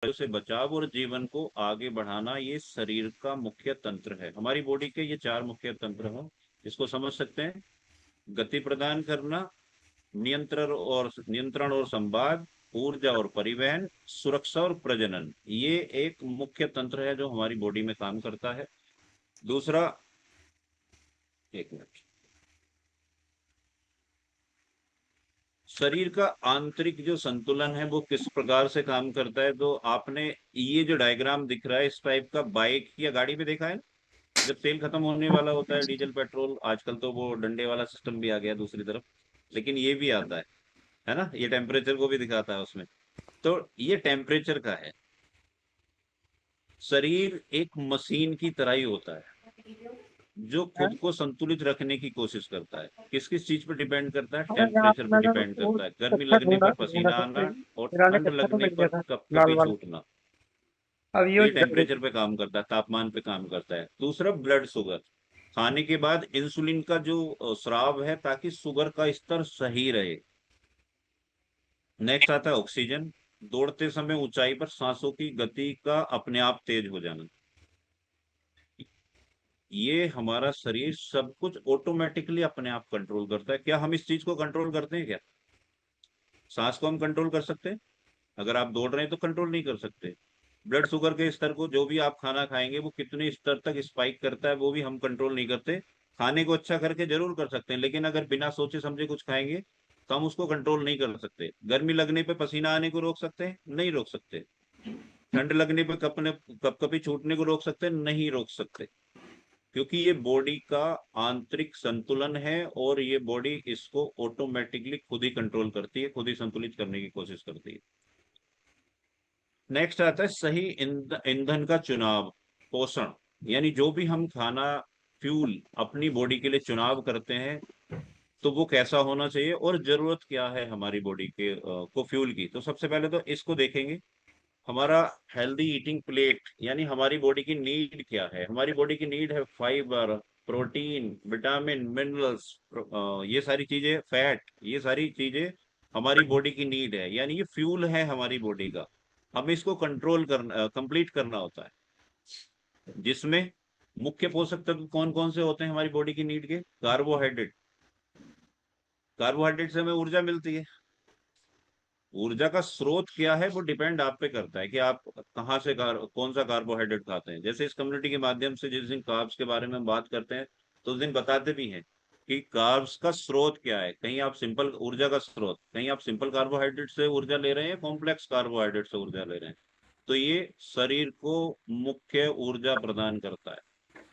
से बचाव और जीवन को आगे बढ़ाना, ये शरीर का मुख्य तंत्र है। हमारी बॉडी के ये चार मुख्य तंत्र हैं, इसको समझ सकते हैं। गति प्रदान करना, नियंत्रण और संवाद, ऊर्जा और परिवहन, सुरक्षा और प्रजनन, ये एक मुख्य तंत्र है जो हमारी बॉडी में काम करता है। दूसरा, एक मिनट, शरीर का आंतरिक जो संतुलन है वो किस प्रकार से काम करता है, तो आपने ये जो डायग्राम दिख रहा है इस टाइप का बाइक या गाड़ी पे देखा है ना? जब तेल खत्म होने वाला होता है, डीजल पेट्रोल, आजकल तो वो डंडे वाला सिस्टम भी आ गया दूसरी तरफ, लेकिन ये भी आता है ना, ये टेम्परेचर को भी दिखाता है उसमें। तो ये टेम्परेचर का है। शरीर एक मशीन की तरह ही होता है जो खुद को संतुलित रखने की कोशिश करता है। किस किस चीज पर डिपेंड करता है? हाँ यार, टेम्परेचर पर मैंने डिपेंड वो करता है, गर्मी कच्चा लगने ढूंढा पर ढूंढा पसीना था, आना और फिर आने ठंड कच्चा तो लगने मिल गया पर था, लाल कपकपी वाला। छूटना। अब ये तो ये गर्मी। टेम्परेचर पे काम करता है, तापमान पे काम करता है। दूसरा, ब्लड शुगर। खाने के बाद इंसुलिन का जो स्राव है, ताकि शुगर का स्तर सही रहे। नेक्स्ट आता है ऑक्सीजन। दौड़ते समय ऊंचाई पर सांसों की गति का अपने आप तेज हो जाना। ये हमारा शरीर सब कुछ ऑटोमेटिकली अपने आप कंट्रोल करता है। क्या हम इस चीज को कंट्रोल करते हैं क्या? सांस को हम कंट्रोल कर सकते हैं? अगर आप दौड़ रहे हैं तो कंट्रोल नहीं कर सकते। ब्लड शुगर के स्तर को, जो भी आप खाना खाएंगे वो कितने स्तर तक स्पाइक करता है, वो भी हम कंट्रोल नहीं करते। खाने को अच्छा करके जरूर कर सकते हैं, लेकिन अगर बिना सोचे समझे कुछ खाएंगे तो हम उसको कंट्रोल नहीं कर सकते। गर्मी लगने पे पसीना आने को रोक सकते हैं? नहीं रोक सकते। ठंड लगने पे कपकपी छूटने को रोक सकते हैं? नहीं रोक सकते। क्योंकि ये बॉडी का आंतरिक संतुलन है और ये बॉडी इसको ऑटोमेटिकली खुद ही कंट्रोल करती है, खुद ही संतुलित करने की कोशिश करती है। नेक्स्ट आता है सही ईंधन का चुनाव, पोषण। यानी जो भी हम खाना, फ्यूल अपनी बॉडी के लिए चुनाव करते हैं, तो वो कैसा होना चाहिए और जरूरत क्या है हमारी बॉडी के को फ्यूल की। तो सबसे पहले तो इसको देखेंगे, हमारा हेल्दी ईटिंग प्लेट, यानी हमारी बॉडी की नीड क्या है। हमारी बॉडी की नीड है फाइबर, प्रोटीन, विटामिन, मिनरल्स, ये सारी चीजें, फैट, ये सारी चीजें हमारी बॉडी की नीड है, यानी ये फ्यूल है हमारी बॉडी का। हमें इसको कंट्रोल करना, कंप्लीट करना होता है। जिसमें मुख्य पोषक तत्व कौन कौन से होते हैं हमारी बॉडी की नीड के? कार्बोहाइड्रेट। कार्बोहाइड्रेट से हमें ऊर्जा मिलती है। ऊर्जा का स्रोत क्या है वो डिपेंड आप पे करता है कि आप कहाँ से कौन सा कार्बोहाइड्रेट खाते हैं। जैसे इस कम्युनिटी के माध्यम से जिस दिन कार्ब्स के बारे में हम बात करते हैं, तो उस दिन बताते भी हैं कि कार्ब्स का स्रोत क्या है। कहीं आप सिंपल ऊर्जा का स्रोत, कहीं आप सिंपल कार्बोहाइड्रेट से ऊर्जा ले रहे हैं, कॉम्प्लेक्स कार्बोहाइड्रेट से ऊर्जा ले रहे हैं। तो ये शरीर को मुख्य ऊर्जा प्रदान करता है।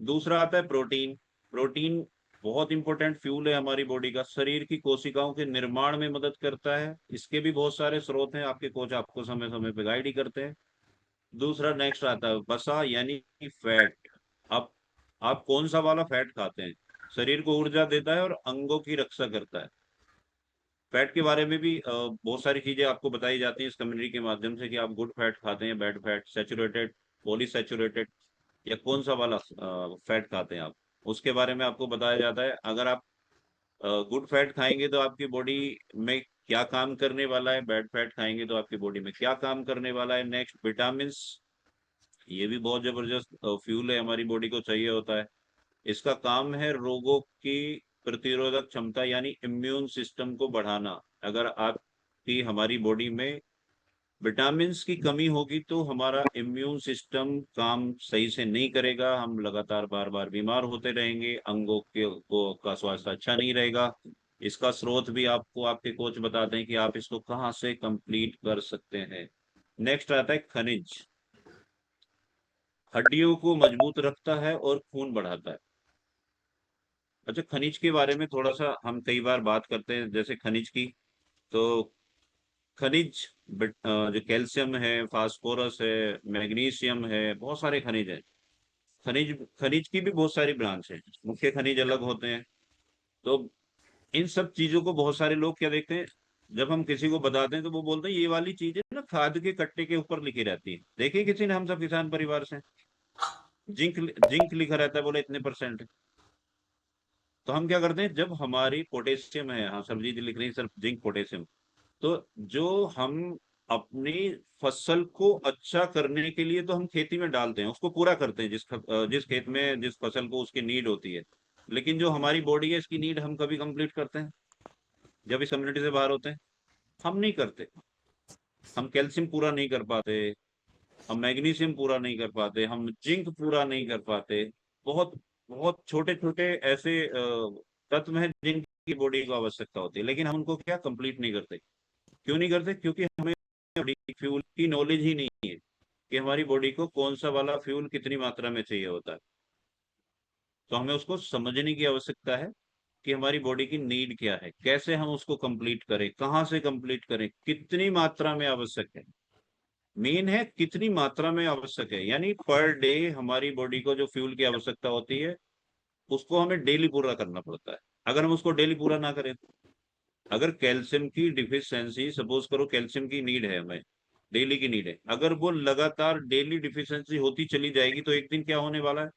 दूसरा आता है प्रोटीन। प्रोटीन बहुत इंपॉर्टेंट फ्यूल है हमारी बॉडी का, शरीर की कोशिकाओं के निर्माण में मदद करता है। इसके भी बहुत सारे स्रोत हैं, आपके कोच आपको समय समय पे गाइड ही करते हैं। दूसरा, नेक्स्ट आता है वसा, यानी फैट। आप आप कौन सा वाला फैट खाते हैं, शरीर को ऊर्जा देता है और अंगों की रक्षा करता है। फैट के बारे में भी बहुत सारी चीजें आपको बताई जाती हैं इस कम्युनिटी के माध्यम से, कि आप गुड फैट खाते हैं, बैड फैट, सेचुरेटेड, पॉलीसेचुरेटेड, या कौन सा वाला फैट खाते हैं आप, उसके बारे में आपको बताया जाता है। अगर आप गुड फैट खाएंगे तो आपकी बॉडी में क्या काम करने वाला है, बैड फैट खाएंगे तो आपकी बॉडी में क्या काम करने वाला है। नेक्स्ट, विटामिन, ये भी बहुत जबरदस्त फ्यूल है, हमारी बॉडी को चाहिए होता है। इसका काम है रोगों की प्रतिरोधक क्षमता, यानी इम्यून सिस्टम को बढ़ाना। अगर आपकी हमारी बॉडी में विटामिन की कमी होगी तो हमारा इम्यून सिस्टम काम सही से नहीं करेगा, हम लगातार बार बार बीमार होते रहेंगे, अंगों के का स्वास्थ्य अच्छा नहीं रहेगा। इसका स्रोत भी आपको आपके कोच बताते हैं कि आप इसको कहाँ से कंप्लीट कर सकते हैं। नेक्स्ट आता है खनिज। हड्डियों को मजबूत रखता है और खून बढ़ाता है। अच्छा, खनिज के बारे में थोड़ा सा हम कई बार बात करते हैं, जैसे खनिज की, तो खनिज, जो कैल्शियम है, फास्फोरस है, मैग्नीशियम है, बहुत सारे खनिज हैं। खनिज खनिज की भी बहुत सारी ब्रांच है, मुख्य खनिज अलग होते हैं। तो इन सब चीजों को बहुत सारे लोग क्या देखते हैं, जब हम किसी को बताते हैं तो वो बोलते हैं ये वाली चीजें ना खाद के कट्टे के ऊपर लिखी रहती है। देखिए किसी ने, हम सब किसान परिवार से, जिंक जिंक लिखा रहता है, बोले इतने परसेंट। तो हम क्या करते हैं, जब हमारी पोटेशियम है, हाँ सब्जी लिख रही है सिर्फ जिंक पोटेशियम, तो जो हम अपनी फसल को अच्छा करने के लिए तो हम खेती में डालते हैं, उसको पूरा करते हैं, जिस खेत में जिस फसल को उसकी नीड होती है। लेकिन जो हमारी बॉडी है, इसकी नीड हम कभी कंप्लीट करते हैं जब इस कम्युनिटी से बाहर होते हैं? हम नहीं करते। हम कैल्शियम पूरा नहीं कर पाते, हम मैग्नीशियम पूरा नहीं कर पाते, हम जिंक पूरा नहीं कर पाते। बहुत बहुत छोटे छोटे ऐसे तत्व हैं जिनकी बॉडी को आवश्यकता होती है, लेकिन हम उनको क्या कंप्लीट नहीं करते। क्यों नहीं करते? क्योंकि हमें फ्यूल की नॉलेज ही नहीं है कि हमारी बॉडी को कौन सा वाला फ्यूल कितनी मात्रा में चाहिए होता है। तो हमें उसको समझने की आवश्यकता है कि हमारी बॉडी की नीड क्या है, कैसे हम उसको कंप्लीट करें, कहाँ से कंप्लीट करें, कितनी मात्रा में आवश्यक है। मेन है कितनी मात्रा में आवश्यक है, यानी पर डे हमारी बॉडी को जो फ्यूल की आवश्यकता होती है, उसको हमें डेली पूरा करना पड़ता है। अगर हम उसको डेली पूरा ना करें, अगर कैल्शियम की डिफिशियंसी, सपोज करो कैल्शियम की नीड है हमें, डेली की नीड है, अगर वो लगातार डेली डिफिशियंसी होती चली जाएगी तो एक दिन क्या होने वाला है?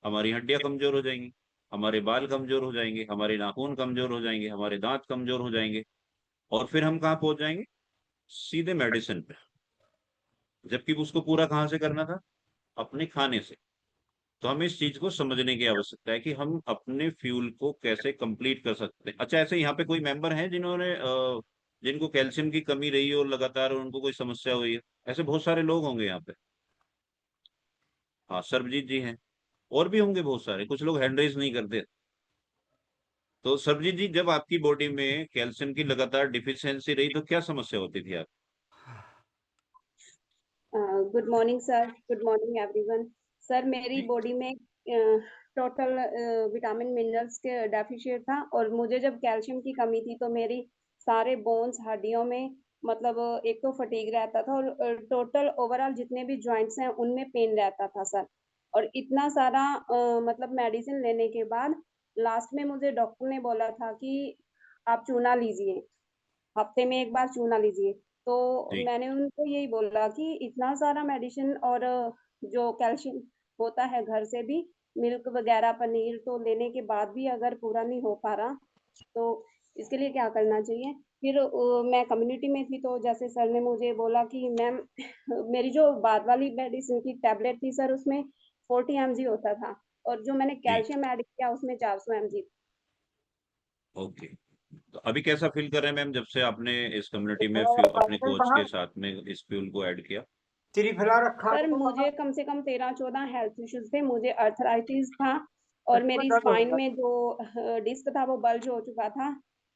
हमारी हड्डियां कमजोर हो जाएंगी, हमारे बाल कमजोर हो जाएंगे, हमारे नाखून कमजोर हो जाएंगे, हमारे दांत कमजोर हो जाएंगे। और फिर हम कहाँ पहुंच जाएंगे? सीधे मेडिसिन पे। जबकि उसको पूरा कहाँ से करना था? अपने खाने से। तो हमें इस चीज को समझने की आवश्यकता है कि हम अपने फ्यूल को कैसे कंप्लीट कर सकते हैं। अच्छा, ऐसे यहाँ पे कोई मेंबर हैं जिन्होंने जिनको कैल्शियम की कमी रही है और लगातार उनको कोई समस्या हुई है? ऐसे बहुत सारे लोग होंगे यहाँ पे। हाँ, सरबजीत जी हैं। और भी होंगे बहुत सारे, कुछ लोग हैंड रेज नहीं करते। तो सरबजीत जी, जब आपकी बॉडी में कैल्शियम की लगातार डिफिशियंसी रही तो क्या समस्या होती थी आप? Good morning sir, good morning everyone. Sir मेरी जी। बॉडी में टोटल विटामिन मिनरल्स के डेफिशिएंट था, और मुझे जब कैल्शियम की कमी थी तो मेरी सारे बोन्स हड्डियों में मतलब एक तो फटीग रहता था, और टोटल ओवरऑल जितने भी जॉइंट्स हैं उनमें पेन रहता था सर। और इतना सारा मतलब मेडिसिन लेने के बाद लास्ट में मुझे डॉक्टर ने बोला था कि आप चूना लीजिए, हफ्ते में एक बार चूना लीजिए। तो जी। मैंने उनको यही बोला कि इतना सारा मेडिसिन और जो कैल्शियम होता है घर से भी, मिल्क वगैरह पनीर तो लेने के बाद भी अगर पूरा नहीं हो पा रहा, तो इसके लिए क्या करना चाहिए? फिर मैं कम्युनिटी में थी तो जैसे सर ने मुझे बोला कि मैम मेरी जो बाद वाली मेडिसिन की टैबलेट थी सर, उसमें 40 mg होता था, और जो मैंने जी। कैल्शियम ऐड किया उसमें 400 mg। ओके। तो अभी कैसा फील कर रहे हैं मैम, जब से आपने इस कम्युनिटी में अपने पार्सल कोच कहाँ के साथ में इस फ्यूल को ऐड किया? त्रिफला रखा सर तो कहाँ मुझे कम से कम 13-14 हेल्थ इश्यूज थे। मुझे अर्थराइटिस था, और इसमें मेरी दर्द हो स्पाइन रहा में जो डिस्क था वो बल्ज हो चुका था।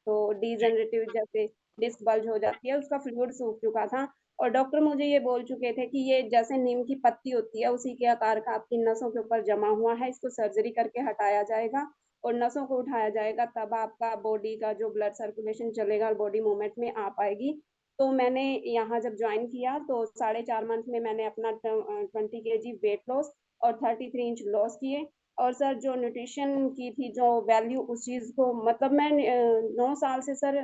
तो जी। डिजनरेटिव जैसे डिस्क बल्ज हो जाती है, उसका फ्लूइड सूख चुका था। और डॉक्टर मुझे ये बोल चुके थे कि ये जैसे नीम की पत्ती होती है उसी के आकार का आपकी नसों के ऊपर जमा हुआ है, इसको सर्जरी करके हटाया जाएगा और नसों को उठाया जाएगा, तब आपका बॉडी का जो ब्लड सर्कुलेशन चलेगा और बॉडी मूवमेंट में आ पाएगी। तो मैंने यहाँ जब ज्वाइन किया तो 4.5 मंथ में मैंने अपना 20 kg वेट लॉस और 33 इंच लॉस किए। और सर जो न्यूट्रिशन की थी जो वैल्यू, उस चीज को मतलब मैं 9 साल से सर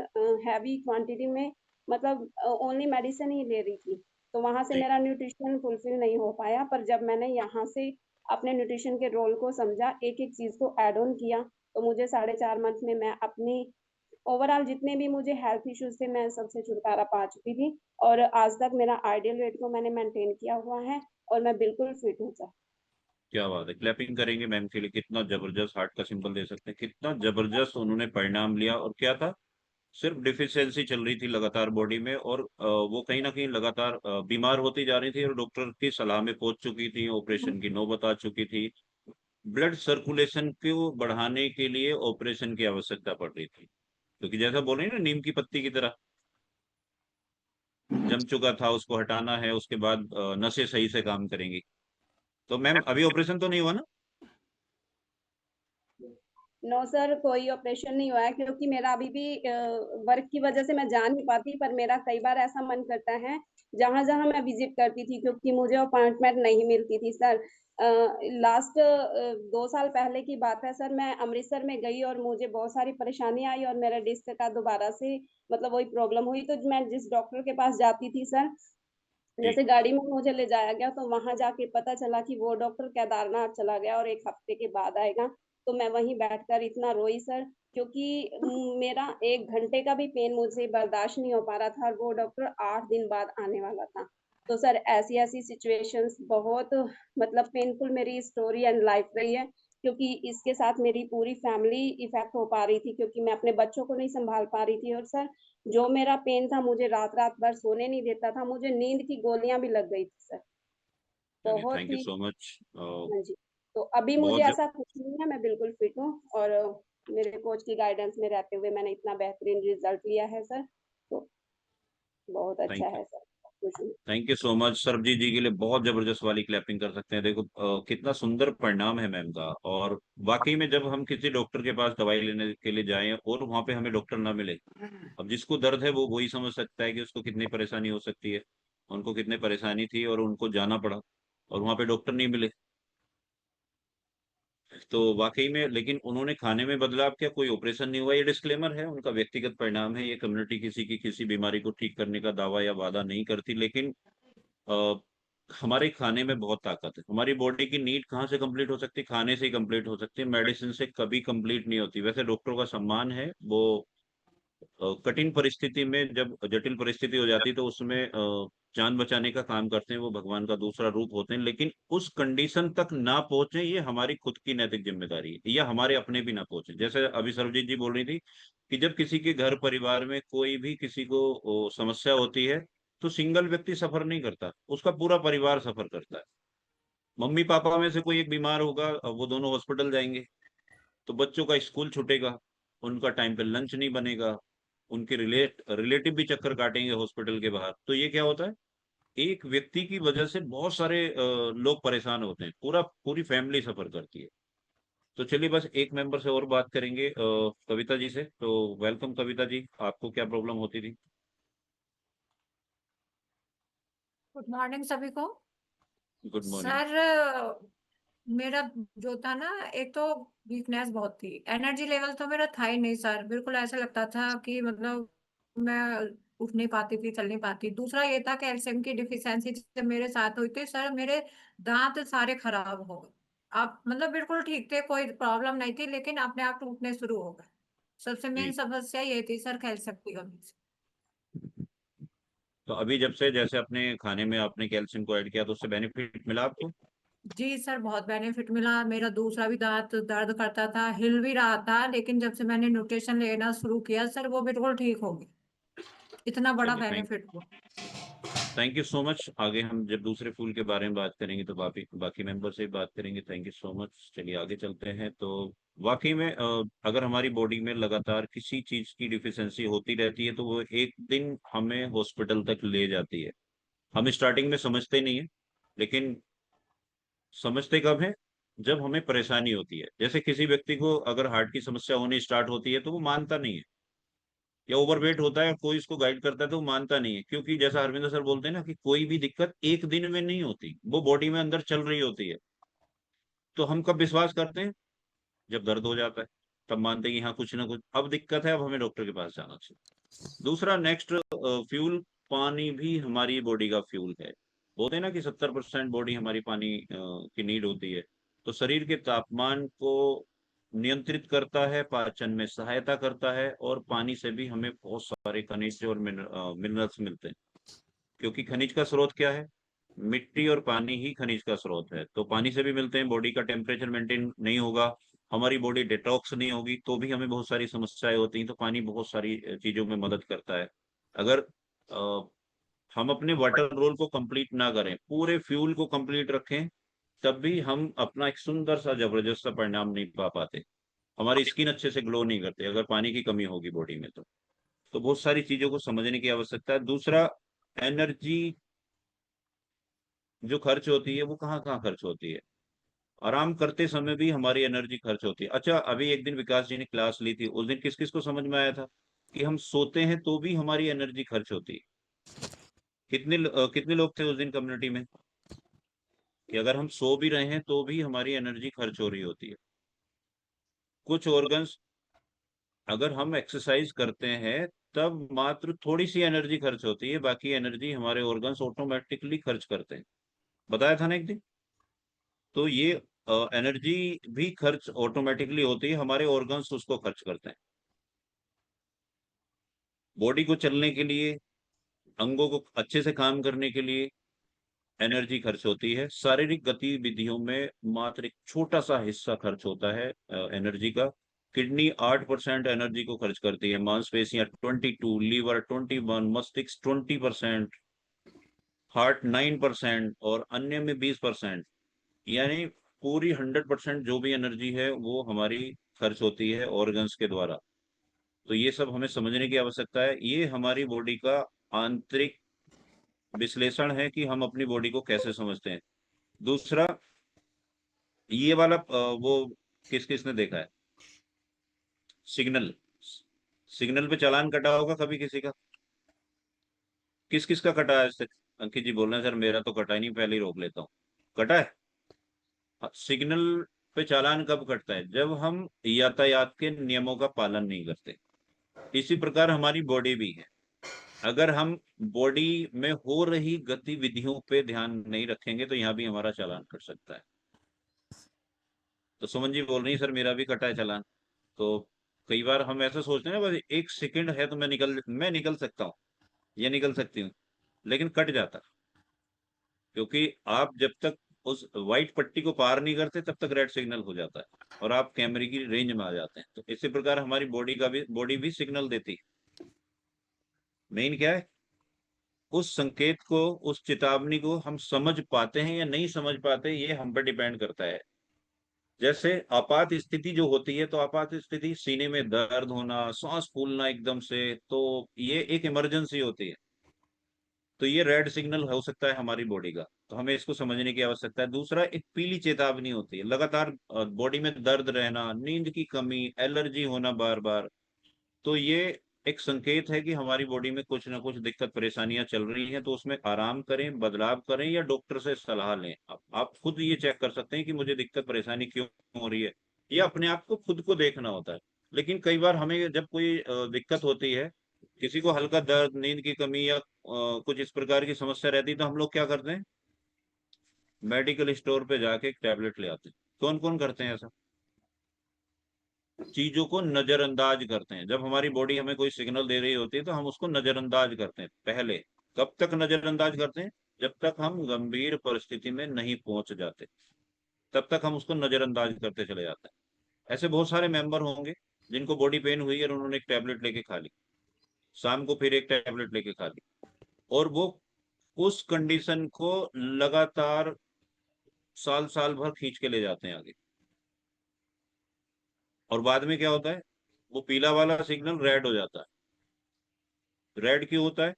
हैवी क्वांटिटी में मतलब ओनली मेडिसिन ही ले रही थी। तो वहां से जी। मेरा न्यूट्रिशन फुलफिल नहीं हो पाया, पर जब मैंने यहाँ से अपने न्यूट्रिशन के रोल को समझा, एक एक चीज को एड ऑन किया, तो मुझे 4.5 मंथ में मैं अपनी ओवरऑल जितने भी मुझे हेल्थ इश्यूज थे मैं सबसे छुटकारा पा चुकी थी। और आज तक मेरा आइडियल वेट को मैंने मेंटेन किया हुआ है, और मैं बिल्कुल फिट हूँ सर। क्या बात है, क्लैपिंग करेंगे मैम के लिए। कितना जबरदस्त, हार्ट का सिंबल दे सकते हैं, कितना जबरदस्त उन्होंने परिणाम लिया। और क्या था? सिर्फ डिफिशियंसी चल रही थी लगातार बॉडी में, और वो कहीं ना कहीं लगातार बीमार होती जा रही थी, और डॉक्टर की सलाह में पहुंच चुकी थी, ऑपरेशन की नौबत आ चुकी थी। ब्लड सर्कुलेशन को बढ़ाने के लिए ऑपरेशन की आवश्यकता पड़ रही थी, क्योंकि जैसा बोल रहे हैं ना, नीम की पत्ती की तरह जम चुका था, उसको हटाना है, उसके बाद नसें सही से काम करेंगी। तो मैम अभी ऑपरेशन तो नहीं हुआ ना? नो सर, कोई ऑपरेशन नहीं हुआ है, क्योंकि मेरा अभी भी वर्क की वजह से मैं जा नहीं पाती, पर मेरा कई बार ऐसा मन करता है जहां जहां मैं विजिट करती थी, क्योंकि मुझे अपॉइंटमेंट नहीं मिलती थी सर। लास्ट 2 साल पहले की बात है सर, मैं अमृतसर में गई और मुझे बहुत सारी परेशानी आई और मेरा डिस्क का दोबारा से मतलब वही प्रॉब्लम हुई। तो मैं जिस डॉक्टर के पास जाती थी सर, जी। जैसे गाड़ी में मुझे ले जाया गया, तो वहां जाके पता चला कि वो डॉक्टर केदारनाथ चला गया और एक हफ्ते के बाद आएगा। तो मैं वहीं बैठकर इतना रोई सर। क्योंकि मेरा 1 घंटे का भी पेन मुझसे बर्दाश्त नहीं हो पा रहा था और वो डॉक्टर 8 दिन बाद आने वाला था। तो सर ऐसी-ऐसी सिचुएशंस बहुत मतलब पेनफुल मेरी स्टोरी एंड लाइफ रही है, क्योंकि इसके साथ मेरी पूरी फैमिली इफ़ेक्ट हो पा रही थी, क्योंकि मैं अपने बच्चों को नहीं सँभाल पा रही थी और सर जो मेरा पेन था मुझे रात-रात भर सोने नहीं देता था, मुझे नींद की गोलियाँ भी लग गई थी सर। चलिए, बहुत thank you he so much. हाँ जी। तो अभी मुझे बहुत ऐसा कुछ नहीं है, मैं बिल्कुल फिट हूँ और मेरे कोच की गाइडेंस में रहते हुए मैंने इतना बेहतरीन रिज़ल्ट लिया है सर, तो बहुत अच्छा थैंक है सर, खुश हूँ। Thank you so much. Sarabjit ji के लिए बहुत जबरदस्त वाली क्लैपिंग कर सकते हैं। देखो कितना सुंदर परिणाम है मैम का। और वाकई में जब हम किसी डॉक्टर के पास दवाई लेने के लिए जाएं और वहां पे हमें डॉक्टर ना मिले, अब जिसको दर्द है वो वही समझ सकता है कि उसको कितनी परेशानी हो सकती है। उनको कितनी परेशानी थी और उनको जाना पड़ा और वहां पे डॉक्टर नहीं मिले। तो वाकई में, लेकिन उन्होंने खाने में बदलाव किया, कोई ऑपरेशन नहीं हुआ। ये डिस्क्लेमर है, उनका व्यक्तिगत परिणाम है। ये कम्युनिटी किसी की किसी बीमारी को ठीक करने का दावा या वादा नहीं करती। लेकिन अ, हमारे खाने में बहुत ताकत है। हमारी बॉडी की नीड कहाँ से कंप्लीट हो सकती है? खाने से ही कंप्लीट हो सकती है, मेडिसिन से कभी कंप्लीट नहीं होती। वैसे डॉक्टरों का सम्मान है, वो कठिन परिस्थिति में, जब जटिल परिस्थिति हो जाती है तो उसमें जान बचाने का काम करते हैं। वो भगवान का दूसरा रूप होते हैं। लेकिन उस कंडीशन तक ना पहुंचे, ये हमारी खुद की नैतिक जिम्मेदारी है, या हमारे अपने भी ना पहुंचे। जैसे अभी सरबजीत जी बोल रही थी कि जब किसी के घर परिवार में कोई भी किसी को समस्या होती है, तो सिंगल व्यक्ति सफर नहीं करता, उसका पूरा परिवार सफर करता है। मम्मी पापा में से कोई एक बीमार होगा, अब वो दोनों हॉस्पिटल जाएंगे, तो बच्चों का स्कूल छूटेगा, उनका टाइम पे लंच नहीं बनेगा, उनके रिलेटिव भी चक्कर काटेंगे हॉस्पिटल के बाहर। तो ये क्या होता है, एक व्यक्ति की वजह से बहुत सारे लोग परेशान होते हैं, पूरी फैमिली सफर करती है। तो चलिए, बस एक मेंबर से और बात करेंगे, कविता जी से। तो वेलकम कविता जी, आपको क्या प्रॉब्लम होती थी? गुड मॉर्निंग सभी को। Good morning. सर मेरा जो था ना, एक तो वीकनेस बहुत थी, एनर्जी लेवल तो मेरा था ही नहीं सर। बिल्कुल ऐसा लगता था कि मतलब मैं उठ नहीं पाती थी, चल नहीं पाती। दूसरा ये था कैल्शियम की डिफिशियंसी जब मेरे साथ हुई थी सर, मेरे दांत सारे खराब हो गए। आप मतलब बिल्कुल ठीक थे, कोई प्रॉब्लम नहीं थी, लेकिन अपने आप टूटने शुरू हो गए। सबसे मेन जी। समस्या ये थी सर, कैल्शियम की कमी से। तो अभी जब से जैसे अपने खाने में आपने कैल्शियम को ऐड किया, तो उससे बेनिफिट मिला आपको? जी सर, बहुत बेनिफिट मिला। मेरा दूसरा भी दांत दर्द करता था, हिल भी रहा था, लेकिन जब से मैंने न्यूट्रिशन लेना शुरू किया सर, वो बिल्कुल ठीक हो गया। इतना बड़ा चलिए, बेनिफिट हुआ। Thank you so much. आगे हम जब दूसरे फूल के बारे में बात करेंगे तो बाकी बाकी मेंबर से भी बात करेंगे। Thank you so much. चलिए आगे चलते हैं। तो वाकई में अगर हमारी बॉडी में लगातार किसी चीज की डिफिशियंसी होती रहती है, तो वो एक दिन हमें हॉस्पिटल तक ले जाती है। हम स्टार्टिंग में समझते नहीं है, लेकिन समझते कब है, जब हमें परेशानी होती है। जैसे किसी व्यक्ति को अगर हार्ट की समस्या होनी स्टार्ट होती है, तो वो मानता नहीं है, या ओवरवेट होता है, कोई इसको गाइड करता है तो वो मानता नहीं है। क्योंकि जैसा अरविंद सर बोलते हैं ना, कि कोई भी दिक्कत एक दिन में नहीं होती, वो बॉडी में अंदर चल रही होती है। तो हम कब विश्वास करते हैं? जब दर्द हो जाता है, तब मानते हैं कि हाँ, कुछ ना कुछ अब दिक्कत है, अब हमें डॉक्टर के पास जाना चाहिए। दूसरा, नेक्स्ट, फ्यूल। पानी भी हमारी बॉडी का फ्यूल है। बोलते हैं ना कि 70% बॉडी हमारी पानी की नीड होती है। तो शरीर के तापमान को नियंत्रित करता है, पाचन में सहायता करता है, और पानी से भी हमें बहुत सारे खनिज और मिनरल्स मिलते हैं। क्योंकि खनिज का स्रोत क्या है? मिट्टी और पानी ही खनिज का स्रोत है। तो पानी से भी मिलते हैं। बॉडी का टेम्परेचर मेंटेन नहीं होगा, हमारी बॉडी डिटॉक्स नहीं होगी, तो भी हमें बहुत सारी समस्याएं होती हैं। तो पानी बहुत सारी चीजों में मदद करता है। अगर अ, हम अपने वाटर रोल को कंप्लीट ना करें, पूरे फ्यूल को कंप्लीट रखें, तब भी हम अपना एक सुंदर सा जबरदस्त सा परिणाम नहीं पा पाते। हमारी स्किन अच्छे से ग्लो नहीं करती अगर पानी की कमी होगी बॉडी में। तो बहुत सारी चीजों को समझने की आवश्यकता है। दूसरा, एनर्जी जो खर्च होती है, वो कहाँ कहाँ खर्च होती है? आराम करते समय भी हमारी एनर्जी खर्च होती है। अच्छा, अभी एक दिन विकास जी ने क्लास ली थी, उस दिन किस किस को समझ में आया था कि हम सोते हैं तो भी हमारी एनर्जी खर्च होती है? कितने लोग थे उस दिन कम्युनिटी में, कि अगर हम सो भी रहे हैं तो भी हमारी एनर्जी खर्च हो रही होती है? कुछ ऑर्गन्स, अगर हम एक्सरसाइज करते हैं तब मात्र थोड़ी सी एनर्जी खर्च होती है, बाकी एनर्जी हमारे ऑर्गन्स ऑटोमेटिकली खर्च करते हैं। बताया था ना एक दिन। तो ये एनर्जी भी खर्च ऑटोमेटिकली होती है, हमारे ऑर्गन्स उसको खर्च करते हैं। बॉडी को चलने के लिए, अंगों को अच्छे से काम करने के लिए एनर्जी खर्च होती है। शारीरिक गतिविधियों में मात्र एक छोटा सा हिस्सा खर्च होता है एनर्जी का। किडनी 8% एनर्जी को खर्च करती है, मांसपेशियां 22, लीवर 21, मस्तिष्क 20%, हार्ट 9% और अन्य में 20%। यानी पूरी 100% जो भी एनर्जी है वो हमारी खर्च होती है ऑर्गन्स के द्वारा। तो ये सब हमें समझने की आवश्यकता है। ये हमारी बॉडी का आंतरिक विश्लेषण है कि हम अपनी बॉडी को कैसे समझते हैं। दूसरा, ये वाला वो किस किसने देखा है, सिग्नल, सिग्नल पे चालान कटा होगा कभी किसी का? किस किस का कटा है आज तक? अंकित जी बोल रहे हैं सर मेरा तो कटा ही नहीं, पहले ही रोक लेता हूँ। कटा है? हाँ, सिग्नल पे चालान कब कटता है? जब हम यातायात के नियमों का पालन नहीं करते। इसी प्रकार हमारी बॉडी भी है। अगर हम बॉडी में हो रही गतिविधियों पे ध्यान नहीं रखेंगे तो यहाँ भी हमारा चालान कट सकता है। तो सुमन जी बोल रही है सर मेरा भी कटा है चालान। तो कई बार हम ऐसा सोचते हैं ना, बस 1 सेकंड है तो मैं निकल सकता हूँ या निकल सकती हूँ, लेकिन कट जाता। क्योंकि आप जब तक उस व्हाइट पट्टी को पार नहीं करते तब तक रेड सिग्नल हो जाता है और आप कैमरे की रेंज में आ जाते हैं। तो इसी प्रकार हमारी बॉडी भी सिग्नल देती है। मेन क्या है, उस संकेत को, उस चेतावनी को हम समझ पाते हैं या नहीं समझ पाते, ये हम पर डिपेंड करता है। जैसे आपात स्थिति जो होती है, तो आपात स्थिति सीने में दर्द होना, सांस फूलना एकदम से, तो ये एक इमरजेंसी होती है। तो ये रेड सिग्नल हो सकता है हमारी बॉडी का, तो हमें इसको समझने की आवश्यकता है। दूसरा, एक पीली चेतावनी होती है, लगातार बॉडी में दर्द रहना, नींद की कमी, एलर्जी होना बार बार। तो ये एक संकेत है कि हमारी बॉडी में कुछ ना कुछ दिक्कत परेशानियां चल रही हैं। तो उसमें आराम करें, बदलाव करें या डॉक्टर से सलाह लें। आप खुद ये चेक कर सकते हैं कि मुझे दिक्कत परेशानी क्यों हो रही है। ये अपने आप को खुद को देखना होता है। लेकिन कई बार हमें जब कोई दिक्कत होती है, किसी को हल्का दर्द, नींद की कमी या कुछ इस प्रकार की समस्या रहती है, तो हम लोग क्या करते हैं, मेडिकल स्टोर पे जाके एक टैबलेट ले आते हैं। कौन कौन करते हैं ऐसा? चीजों को नजरअंदाज करते हैं। जब हमारी बॉडी हमें कोई सिग्नल दे रही होती है तो हम उसको नजरअंदाज करते हैं। पहले कब तक नजरअंदाज करते हैं? जब तक हम गंभीर परिस्थिति में नहीं पहुंच जाते, तब तक हम उसको नजरअंदाज करते चले जाते हैं। ऐसे बहुत सारे मेंबर होंगे जिनको बॉडी पेन हुई और उन्होंने एक टैबलेट लेके खा ली, शाम को फिर एक टैबलेट लेके खा ली, और वो उस कंडीशन को लगातार साल साल भर खींच के ले जाते हैं आगे। और बाद में क्या होता है, वो पीला वाला सिग्नल रेड हो जाता है। रेड क्यों होता है?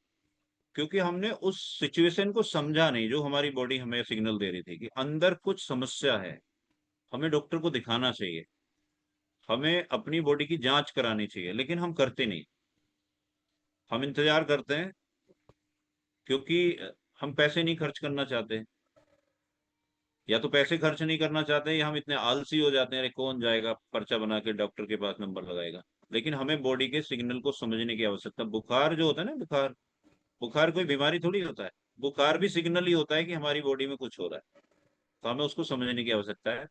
क्योंकि हमने उस सिचुएशन को समझा नहीं, जो हमारी बॉडी हमें सिग्नल दे रही थी कि अंदर कुछ समस्या है, हमें डॉक्टर को दिखाना चाहिए, हमें अपनी बॉडी की जांच करानी चाहिए, लेकिन हम करते नहीं। हम इंतजार करते हैं क्योंकि हम पैसे नहीं खर्च करना चाहते। या तो पैसे खर्च नहीं करना चाहते या हम इतने आलसी हो जाते हैं, अरे कौन जाएगा पर्चा बना के डॉक्टर के पास नंबर लगाएगा। लेकिन हमें बॉडी के सिग्नल को समझने की आवश्यकता। बुखार जो होता है ना, बुखार, बुखार कोई बीमारी थोड़ी होता है। बुखार भी सिग्नल ही होता है कि हमारी बॉडी में कुछ हो रहा है। तो हमें उसको समझने की आवश्यकता है।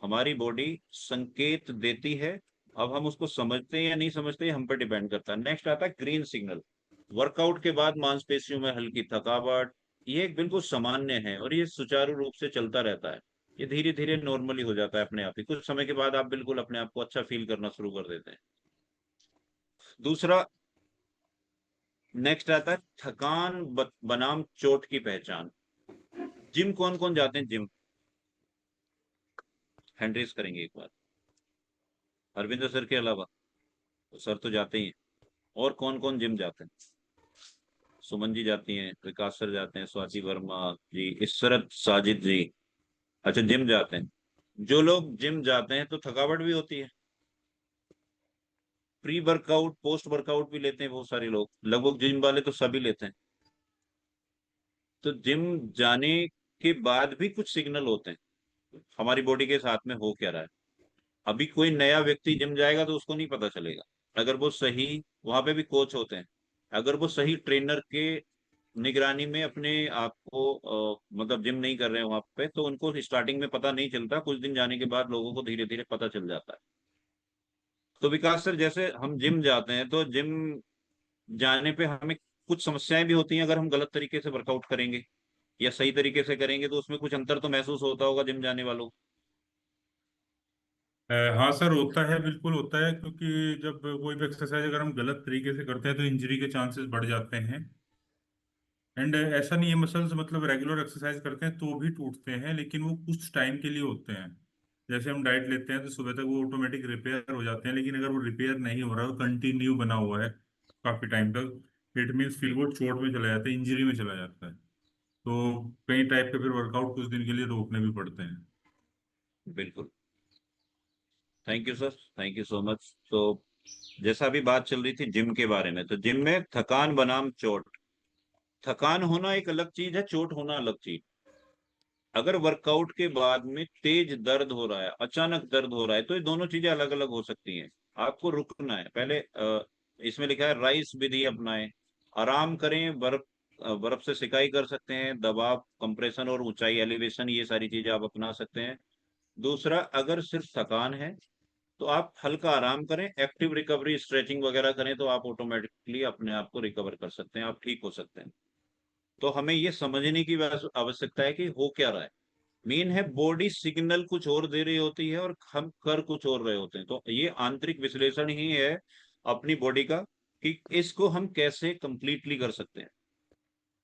हमारी बॉडी संकेत देती है, अब हम उसको समझते हैं या नहीं समझते हैं हम पर डिपेंड करता है। नेक्स्ट आता है ग्रीन सिग्नल। वर्कआउट के बाद मांसपेशियों में हल्की थकावट, ये एक बिल्कुल सामान्य है और ये सुचारू रूप से चलता रहता है। ये धीरे धीरे नॉर्मली हो जाता है अपने आप ही। कुछ समय के बाद आप बिल्कुल अपने आप को अच्छा फील करना शुरू कर देते हैं। दूसरा, नेक्स्ट आता है थकान बनाम चोट की पहचान। जिम कौन कौन जाते हैं जिम? हैंड रेस करेंगे एक बार। अरविंदर सर के अलावा? तो सर तो जाते ही हैं। और कौन कौन जिम जाते हैं? सुमन जी जाती हैं, विकास सर जाते हैं, स्वाति वर्मा जी, इशरत साजिद जी, अच्छा जिम जाते हैं। जो लोग जिम जाते हैं तो थकावट भी होती है। प्री वर्कआउट, पोस्ट वर्कआउट भी लेते हैं बहुत सारे लोग, लगभग जिम वाले तो सभी लेते हैं। तो जिम जाने के बाद भी कुछ सिग्नल होते हैं हमारी बॉडी के साथ में हो क्या रहा है। अभी कोई नया व्यक्ति जिम जाएगा तो उसको नहीं पता चलेगा। अगर वो सही, वहां पे भी कोच होते हैं, अगर वो सही ट्रेनर के निगरानी में अपने आप को मतलब जिम नहीं कर रहे हैं वहां पे, तो उनको स्टार्टिंग में पता नहीं चलता, कुछ दिन जाने के बाद लोगों को धीरे धीरे पता चल जाता है। तो विकास सर, जैसे हम जिम जाते हैं तो जिम जाने पे हमें कुछ समस्याएं भी होती हैं अगर हम गलत तरीके से वर्कआउट करेंगे या सही तरीके से करेंगे, तो उसमें कुछ अंतर तो महसूस होता होगा जिम जाने वालों को। हाँ सर, होता है, बिल्कुल होता है, क्योंकि जब कोई भी एक्सरसाइज अगर हम गलत तरीके से करते हैं तो इंजरी के चांसेस बढ़ जाते हैं। एंड ऐसा नहीं है, मसल्स मतलब रेगुलर एक्सरसाइज करते हैं तो भी टूटते हैं, लेकिन वो कुछ टाइम के लिए होते हैं। जैसे हम डाइट लेते हैं तो सुबह तक वो ऑटोमेटिक रिपेयर हो जाते हैं, लेकिन अगर वो रिपेयर नहीं हो रहा, वो कंटिन्यू बना हुआ है काफी टाइम तक, इट मीन्स फिर जी, वो चोट में चला जाता है, इंजरी में चला जाता है। तो कई टाइप के फिर वर्कआउट कुछ दिन के लिए रोकने भी पड़ते हैं। बिल्कुल। Thank you sir, thank you so much. तो जैसा अभी बात चल रही थी जिम के बारे में, तो जिम में थकान बनाम चोट, थकान होना एक अलग चीज है, चोट होना अलग चीज। अगर वर्कआउट के बाद में तेज दर्द हो रहा है, अचानक दर्द हो रहा है, तो ये दोनों चीजें अलग अलग हो सकती हैं। आपको रुकना है पहले, इसमें लिखा है राइस विधि अपनाएं, आराम करें, बर्फ से सिकाई कर सकते हैं, दबाव, कंप्रेशन और ऊंचाई एलिवेशन, ये सारी चीजें आप अपना सकते हैं। दूसरा, अगर सिर्फ थकान है तो आप हल्का आराम करें, एक्टिव रिकवरी स्ट्रेचिंग वगैरह करें, तो आप ऑटोमेटिकली अपने आप को रिकवर कर सकते हैं, आप ठीक हो सकते हैं। तो हमें ये समझने की आवश्यकता है कि हो क्या रहा है। मेन है बॉडी सिग्नल कुछ और दे रही होती है और हम कर कुछ और रहे होते हैं, तो ये आंतरिक विश्लेषण ही है अपनी बॉडी का कि इसको हम कैसे कंप्लीटली कर सकते हैं।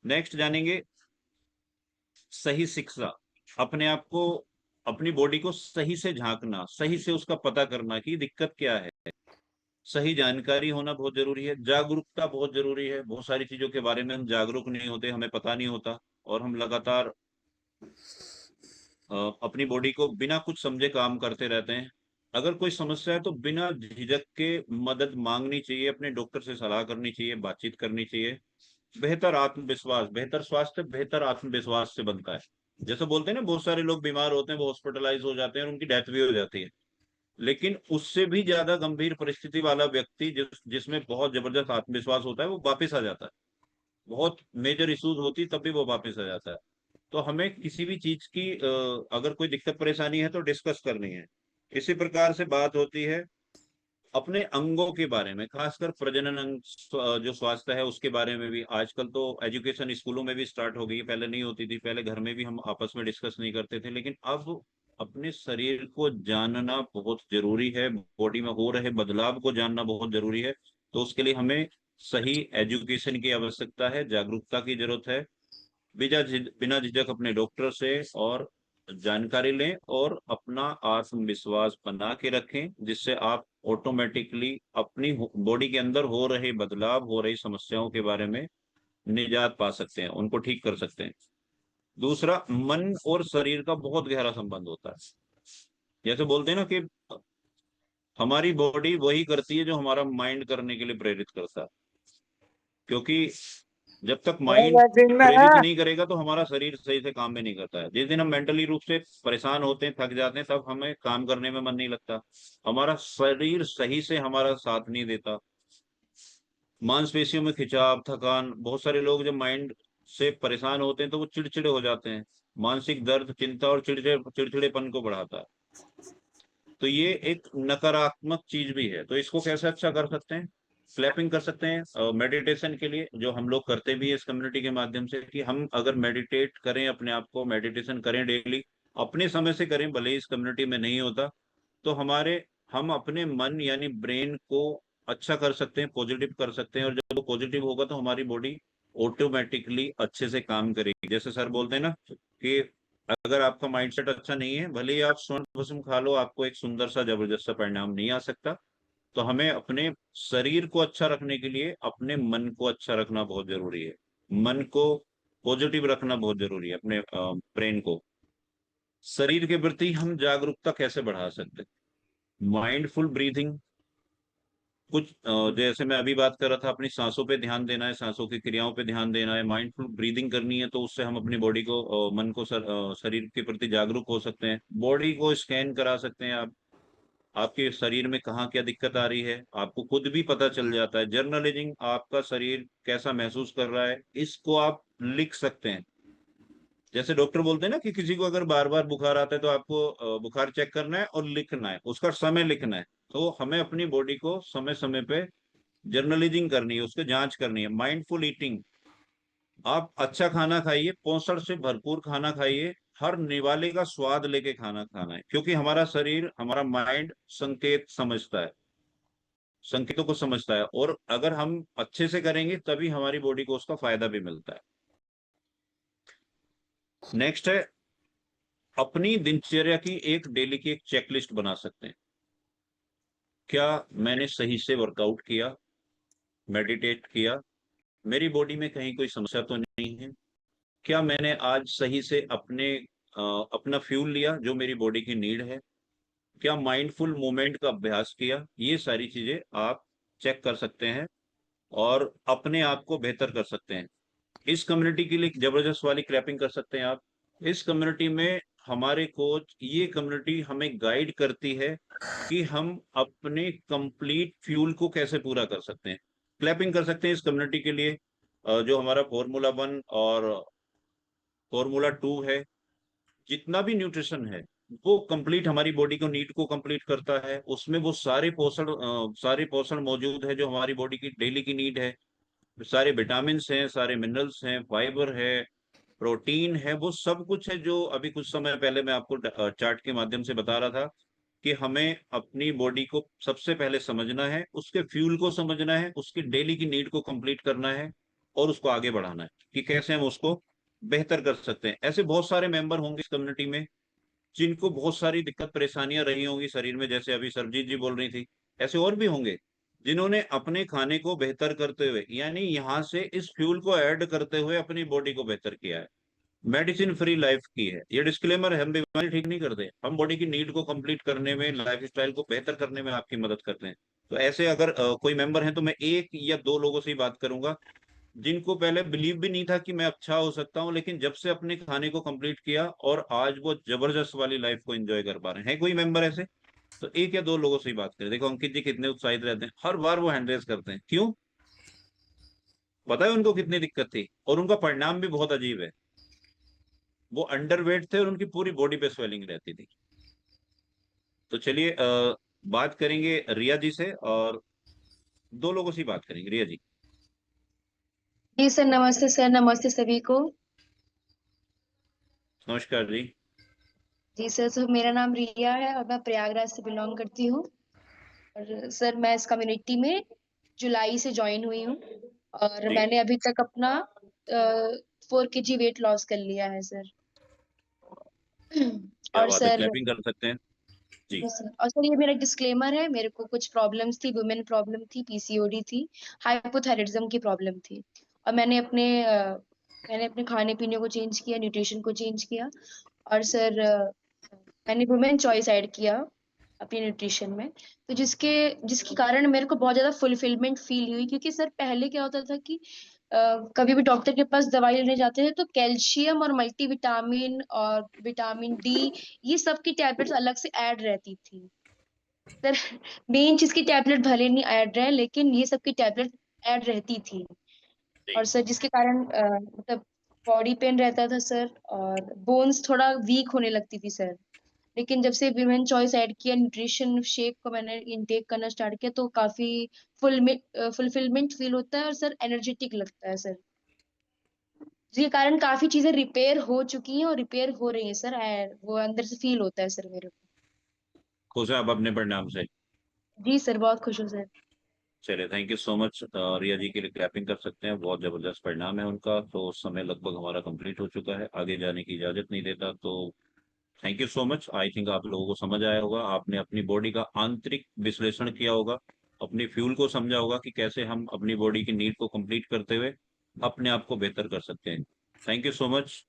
नेक्स्ट जानेंगे सही शिक्षा, अपने आप को, अपनी बॉडी को सही से झांकना, सही से उसका पता करना कि दिक्कत क्या है। सही जानकारी होना बहुत जरूरी है, जागरूकता बहुत जरूरी है। बहुत सारी चीजों के बारे में हम जागरूक नहीं होते, हमें पता नहीं होता, और हम लगातार अपनी बॉडी को बिना कुछ समझे काम करते रहते हैं। अगर कोई समस्या है तो बिना झिझक के मदद मांगनी चाहिए, अपने डॉक्टर से सलाह करनी चाहिए, बातचीत करनी चाहिए। बेहतर आत्मविश्वास, बेहतर स्वास्थ्य बेहतर आत्मविश्वास से बनता है। जैसे बोलते हैं ना, बहुत सारे लोग बीमार होते हैं, वो हॉस्पिटलाइज हो जाते हैं और उनकी डेथ भी हो जाती है, लेकिन उससे भी ज्यादा गंभीर परिस्थिति वाला व्यक्ति जिसमें बहुत जबरदस्त आत्मविश्वास होता है, वो वापस आ जाता है। बहुत मेजर इश्यूज होती तब भी वो वापस आ जाता है। तो हमें किसी भी चीज की अगर कोई दिक्कत परेशानी है तो डिस्कस करनी है। इसी प्रकार से बात होती है अपने अंगों के बारे में, खासकर प्रजनन अंग जो स्वास्थ्य है उसके बारे में भी। आजकल तो एजुकेशन स्कूलों में भी स्टार्ट हो गई है, पहले नहीं होती थी, पहले घर में भी हम आपस में डिस्कस नहीं करते थे, लेकिन अब अपने शरीर को जानना बहुत जरूरी है, बॉडी में हो रहे बदलाव को जानना बहुत जरूरी है। तो उसके लिए हमें सही एजुकेशन की आवश्यकता है, जागरूकता की जरूरत है। बिना झिझक अपने डॉक्टर से और जानकारी लें और अपना आत्मविश्वास बना के रखें, जिससे आप ऑटोमेटिकली अपनी बॉडी के अंदर हो रहे बदलाव, हो रही समस्याओं के बारे में निजात पा सकते हैं, उनको ठीक कर सकते हैं। दूसरा, मन और शरीर का बहुत गहरा संबंध होता है। जैसे बोलते हैं ना कि हमारी बॉडी वही करती है जो हमारा माइंड करने के लिए प्रेरित करता है, क्योंकि जब तक माइंड प्रेरित नहीं करेगा तो हमारा शरीर सही से काम में नहीं करता है। जिस दिन हम मेंटली रूप से परेशान होते हैं, थक जाते हैं, तब हमें काम करने में मन नहीं लगता, हमारा शरीर सही से हमारा साथ नहीं देता। मांसपेशियों में खिंचाव, थकान, बहुत सारे लोग जब माइंड से परेशान होते हैं तो वो चिड़चिड़े हो जाते हैं। मानसिक दर्द चिंता और चिड़चिड़ेपन को बढ़ाता है। तो ये एक नकारात्मक चीज भी है। तो इसको कैसे अच्छा कर सकते हैं? क्लैपिंग कर सकते हैं मेडिटेशन के लिए, जो हम लोग करते भी है इस कम्युनिटी के माध्यम से, कि हम अगर मेडिटेट करें, अपने आप को मेडिटेशन करें डेली, अपने समय से करें, भले ही इस कम्युनिटी में नहीं होता, तो हम अपने मन यानी ब्रेन को अच्छा कर सकते हैं, पॉजिटिव कर सकते हैं, और जब वो पॉजिटिव होगा तो हमारी बॉडी ऑटोमेटिकली अच्छे से काम करेगी। जैसे सर बोलते हैं ना कि अगर आपका माइंडसेट अच्छा नहीं है, भले ही आप स्वर्ण भस्म खा लो, आपको एक सुंदर सा जबरदस्त सा परिणाम नहीं आ सकता। तो हमें अपने शरीर को अच्छा रखने के लिए अपने मन को अच्छा रखना बहुत जरूरी है, मन को पॉजिटिव रखना बहुत जरूरी है, अपने ब्रेन को। शरीर के प्रति हम जागरूकता कैसे बढ़ा सकते हैं? माइंडफुल ब्रीथिंग, कुछ जैसे मैं अभी बात कर रहा था, अपनी सांसों पे ध्यान देना है, सांसों की क्रियाओं पे ध्यान देना है, माइंडफुल ब्रीदिंग करनी है, तो उससे हम अपनी बॉडी को मन को शरीर के प्रति जागरूक हो सकते हैं। बॉडी को स्कैन करा सकते हैं आप, आपके शरीर में कहाँ क्या दिक्कत आ रही है, आपको खुद भी पता चल जाता है। जर्नलिंग, आपका शरीर कैसा महसूस कर रहा है, इसको आप लिख सकते हैं। जैसे डॉक्टर बोलते हैं ना कि किसी को अगर बार बार बुखार आता है तो आपको बुखार चेक करना है और लिखना है, उसका समय लिखना है। तो हमें अपनी बॉडी को समय समय पे जर्नलिजिंग करनी है, उसकी जांच करनी है। माइंडफुल ईटिंग, आप अच्छा खाना खाइए, पोषण से भरपूर खाना खाइए, हर निवाले का स्वाद लेके खाना खाना है, क्योंकि हमारा शरीर, हमारा माइंड संकेत समझता है, संकेतों को समझता है, और अगर हम अच्छे से करेंगे तभी हमारी बॉडी को उसका फायदा भी मिलता है। नेक्स्ट है, अपनी दिनचर्या की एक डेली की एक चेकलिस्ट बना सकते हैं। क्या मैंने सही से वर्कआउट किया, मेडिटेट किया, मेरी बॉडी में कहीं कोई समस्या तो नहीं है, क्या मैंने आज सही से अपना फ्यूल लिया जो मेरी बॉडी की नीड है, क्या माइंडफुल मूवमेंट का अभ्यास किया। ये सारी चीजें आप चेक कर सकते हैं और अपने आप को बेहतर कर सकते हैं। इस कम्युनिटी के लिए जबरदस्त वाली क्लैपिंग कर सकते हैं आप। इस कम्युनिटी में हमारे कोच, ये कम्युनिटी हमें गाइड करती है कि हम अपने कंप्लीट फ्यूल को कैसे पूरा कर सकते हैं। क्लैपिंग कर सकते हैं इस कम्युनिटी के लिए। जो हमारा Formula 1 और Formula 2 है, जितना भी न्यूट्रिशन है वो कंप्लीट हमारी बॉडी को नीड को कंप्लीट करता है। उसमें वो सारे पोषण मौजूद है जो हमारी बॉडी की डेली की नीड है। सारे विटामिन हैं, सारे मिनरल्स हैं, फाइबर है, प्रोटीन है, वो सब कुछ है जो अभी कुछ समय पहले मैं आपको चार्ट के माध्यम से बता रहा था कि हमें अपनी बॉडी को सबसे पहले समझना है, उसके फ्यूल को समझना है, उसकी डेली की नीड को कंप्लीट करना है और उसको आगे बढ़ाना है कि कैसे हम उसको बेहतर कर सकते हैं। ऐसे बहुत सारे मेंबर होंगे इस कम्युनिटी में जिनको बहुत सारी दिक्कत परेशानियां रही होंगी शरीर में, जैसे अभी सरजीत जी बोल रही थी। ऐसे और भी होंगे जिन्होंने अपने खाने को बेहतर करते हुए, यानी यहाँ से इस फ्यूल को ऐड करते हुए अपनी बॉडी को बेहतर किया है, मेडिसिन फ्री लाइफ की है। ये डिस्क्लेमर है, हम बीमारी ठीक नहीं करते, हम बॉडी की नीड को कंप्लीट करने में, लाइफ स्टाइल को बेहतर करने में आपकी मदद करते हैं। तो ऐसे अगर कोई मेंबर है तो मैं एक या दो लोगों से ही बात करूंगा जिनको पहले बिलीव भी नहीं था कि मैं अच्छा हो सकता हूं, लेकिन जब से अपने खाने को कंप्लीट किया और आज वो जबरदस्त वाली लाइफ को एंजॉय कर पा रहे हैं। है कोई मेंबर ऐसे? तो एक या दो लोगों से ही बात करें। देखो अंकित जी कितने उत्साहित रहते हैं, हर बार वो हैंड रेज करते हैं। क्यों? पता है उनको कितनी दिक्कत थी और उनका परिणाम भी बहुत अजीब है। वो अंडरवेट थे और उनकी पूरी बॉडी पे स्वेलिंग रहती थी। तो चलिए बात करेंगे रिया जी से, और दो लोगों से ही बात करेंगे। रिया जी। जी सर, नमस्ते सर, नमस्ते सभी को। नमस्कार जी। जी सर, तो मेरा नाम रिया है और मैं प्रयागराज से बिलोंग करती हूँ। और सर मैं इस कम्युनिटी में जुलाई से ज्वाइन हुई हूँ और जी, मैंने अभी तक अपना 4 kg वेट लॉस कर लिया है सर। क्या और बात है, सर क्लैपिंग कर सकते हैं जी। और सर ये मेरा डिस्क्लेमर है, मेरे को कुछ प्रॉब्लम्स थी, वुमेन प्रॉब्लम थी, पीसीओडी थी, हाइपोथायराइडिज्म की प्रॉब्लम थी। और मैंने अपने खाने पीने को चेंज किया, न्यूट्रिशन को चेंज किया। और सर मैंने वुमेन चॉइस ऐड किया अपने न्यूट्रिशन में, तो जिसके कारण मेरे को बहुत ज्यादा फुलफिलमेंट फील हुई। क्योंकि सर पहले क्या होता था कि कभी भी डॉक्टर के पास दवाई लेने जाते थे तो कैल्शियम और मल्टीविटामिन और विटामिन डी ये सब की टैबलेट्स अलग से ऐड रहती थी सर। मेन चीज की टैबलेट भले नहीं ऐड रहे, लेकिन ये सब की टैबलेट ऐड रहती थी। जी, और सर जिसके कारण मतलब बॉडी पेन रहता था सर, और बोन्स थोड़ा वीक होने लगती थी सर। लेकिन जब से विमेन चॉइस ऐड किया, न्यूट्रिशन शेक को मैंने इनटेक करना स्टार्ट किया, तो काफी फुलफिलमेंट फील होता है और सर एनर्जेटिक लगता है सर। जिसके कारण काफी चीजें रिपेयर हो चुकी हैं और रिपेयर हो रही हैं सर। वो अंदर से फील होता है सर मेरे को। खुश हैं आप अपने परिणाम से? जी सर, बहुत खुश हूँ सर। चलिए, थैंक यू सो मच। रिया जी के लिए क्लैपिंग कर सकते हैं, बहुत जबरदस्त परिणाम है उनका। तो समय लगभग हमारा कंप्लीट हो चुका है, आगे जाने की इजाजत नहीं देता। तो thank you so much. I think आप लोगों को समझ आया होगा, आपने अपनी बॉडी का आंतरिक विश्लेषण किया होगा, अपनी फ्यूल को समझा होगा कि कैसे हम अपनी बॉडी की नीड को कंप्लीट करते हुए अपने आप को बेहतर कर सकते हैं। Thank you so much.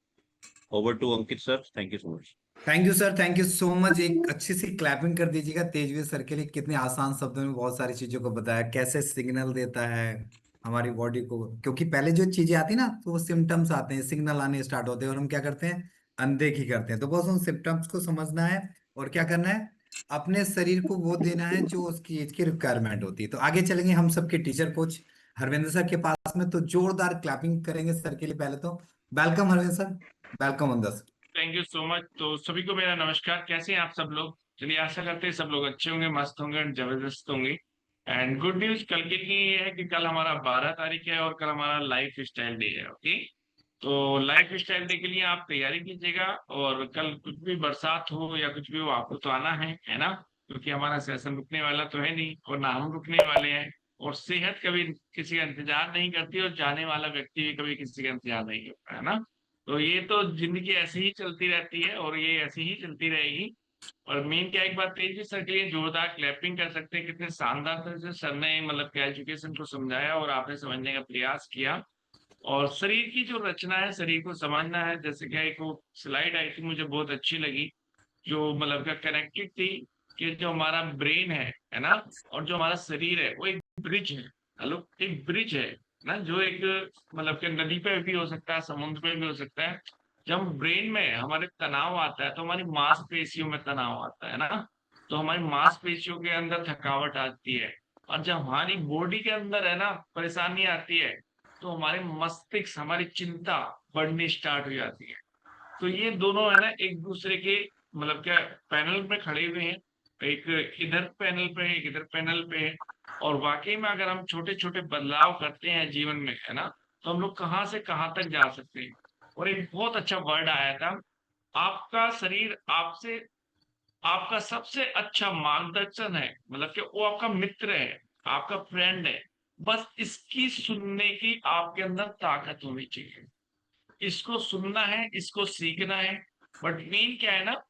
Over to Ankit sir, thank you so much. Thank you sir, thank you so much. एक अच्छी सी क्लैपिंग कर दीजिएगा तेजवीर सर के लिए। कितने आसान शब्दों में बहुत सारी चीजों को बताया, कैसे सिग्नल देता है हमारी बॉडी को। क्योंकि पहले जो चीजें आती ना तो वो सिम्टम्स आते हैं, सिग्नल आने स्टार्ट होते हैं और हम क्या करते हैं, अनदेखी करते हैं। तो बस उन सिम्टम्स को समझना है और क्या करना है, अपने शरीर को वो देना है जो उसकी एज की रिक्वायरमेंट होती है। तो आगे चलेंगे हम सबके टीचर कोच हरविंदर सर के पास में, तो जोरदार क्लैपिंग करेंगे सर के लिए पहले तो। Welcome Harvinder sir, welcome on the. Thank you so much. तो सभी को मेरा नमस्कार। कैसे हैं आप सब लोग? चलिए, आशा करते हैं सब लोग अच्छे होंगे, मस्त होंगे और जबरदस्त होंगे। एंड गुड न्यूज कल के लिए ये है कि कल हमारा 12 तारीख है और कल हमारा लाइफ स्टाइल डे है। ओके, तो लाइफ स्टाइल डे के लिए आप तैयारी कीजिएगा, और कल कुछ भी बरसात हो या कुछ भी हो आपको तो आना है ना? क्योंकि हमारा सेशन रुकने वाला तो है नहीं और ना हम रुकने वाले हैं। और सेहत कभी किसी का इंतजार नहीं करती और जाने वाला व्यक्ति भी कभी किसी का इंतजार नहीं करता, है ना? तो ये तो जिंदगी ऐसे ही चलती रहती है और ये ऐसे ही चलती रहेगी। और मेन क्या, एक बात तेजी सर के लिए जोरदार क्लैपिंग कर सकते हैं। कितने शानदार तरह से सर ने मतलब क्या एजुकेशन को समझाया और आपने समझने का प्रयास किया। और शरीर की जो रचना है, शरीर को समझना है। जैसे क्या एक वो स्लाइड आई थी, मुझे बहुत अच्छी लगी, जो मतलब क्या कनेक्टेड थी कि जो हमारा ब्रेन है ना, और जो हमारा शरीर है वो एक ब्रिज है। हेलो, एक ब्रिज है ना, जो एक मतलब कि नदी पे भी हो सकता है, समुद्र पे भी हो सकता है। जब ब्रेन में हमारे तनाव आता है तो हमारी मांसपेशियों में तनाव आता है ना, तो हमारी मांसपेशियों के अंदर थकावट आती है। और जब हमारी बॉडी के अंदर है ना परेशानी आती है, तो हमारे मस्तिष्क, हमारी चिंता बढ़नी स्टार्ट हो जाती है। तो ये दोनों है ना एक दूसरे के मतलब क्या पैनल पे खड़े हुए हैं। एक इधर पैनल पे है, एक इधर पैनल पे है। और वाकई में अगर हम छोटे छोटे बदलाव करते हैं जीवन में, है ना, तो हम लोग कहाँ से कहाँ तक जा सकते हैं। और एक बहुत अच्छा वर्ड आया था, आपका शरीर आपसे, आपका सबसे अच्छा मार्गदर्शन है, मतलब कि वो आपका मित्र है, आपका फ्रेंड है। बस इसकी सुनने की आपके अंदर ताकत होनी चाहिए। इसको सुनना है, इसको सीखना है। बट मेन क्या है ना,